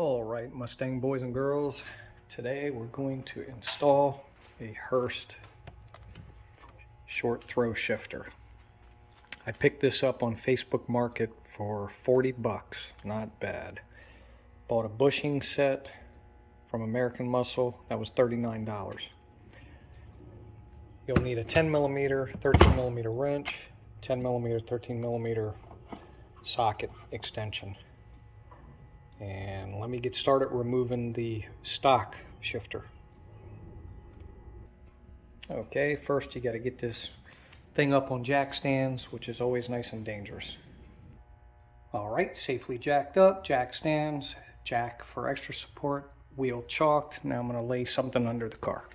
All right, Mustang boys and girls, today we're going to install a Hurst short throw shifter. I picked this up on Facebook Market for 40 bucks, not bad. Bought a bushing set from American Muscle, that was $39. You'll need a 10mm, 13mm wrench, 10mm, 13mm socket extension. And let me get started removing the stock shifter. Okay, first you got to get this thing up on jack stands, which is always nice and dangerous. All right, safely jacked up, jack stands, jack for extra support, wheel chalked. Now I'm going to lay something under the car.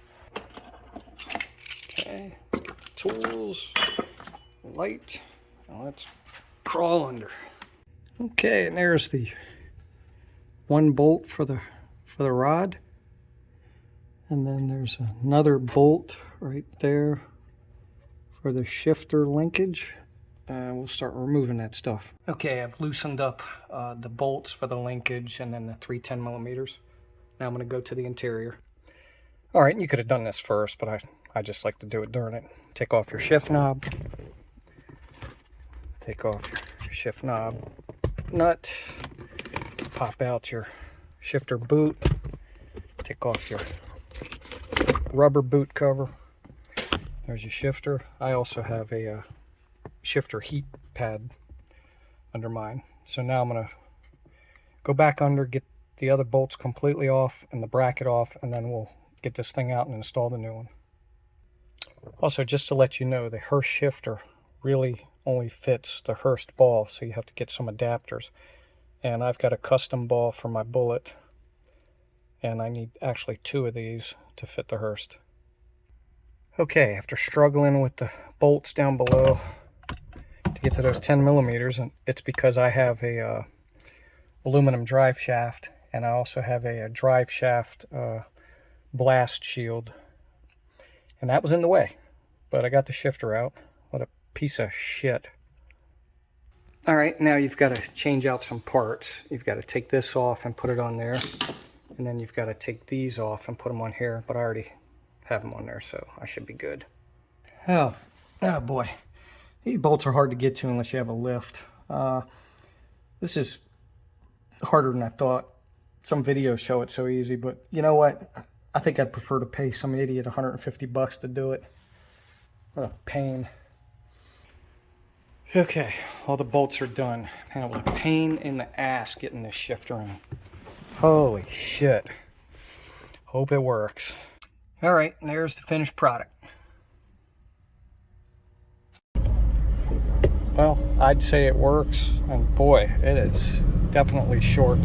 Okay, let's get the tools, light, and let's crawl under. Okay, and there's the one bolt for the rod, and then there's another bolt right there for the shifter linkage. We'll start removing that stuff. Okay, I've loosened up the bolts for the linkage and then the 3 10mm. Now I'm going to go to the interior. All right, you could have done this first, but I just like to do it during it. Take off your shift knob. Take off your shift knob nut. Pop out your shifter boot. Take off your rubber boot cover. There's your shifter. I also have a shifter heat pad under mine. So now I'm going to go back under, get the other bolts completely off and the bracket off, and then we'll get this thing out and install the new one. Also, just to let you know, the Hurst shifter really only fits the Hurst ball, so you have to get some adapters. And I've got a custom ball for my bullet, and I need actually 2 of these to fit the Hurst. Okay, after struggling with the bolts down below to get to those 10mm, and it's because I have a aluminum drive shaft, and I also have a drive shaft blast shield, and that was in the way, but I got the shifter out. What a piece of shit. All right, now you've got to change out some parts. You've got to take this off and put it on there, and then you've got to take these off and put them on here, but I already have them on there, so I should be good. Oh boy, these bolts are hard to get to unless you have a lift. This is harder than I thought. Some videos show it so easy, but you know what? I think I'd prefer to pay some idiot 150 bucks to do it. What a pain. Okay, all the bolts are done. Man, it was a pain in the ass getting this shifter in. Holy shit. Hope it works. All right, and there's the finished product. Well, I'd say it works, and boy, it is definitely short.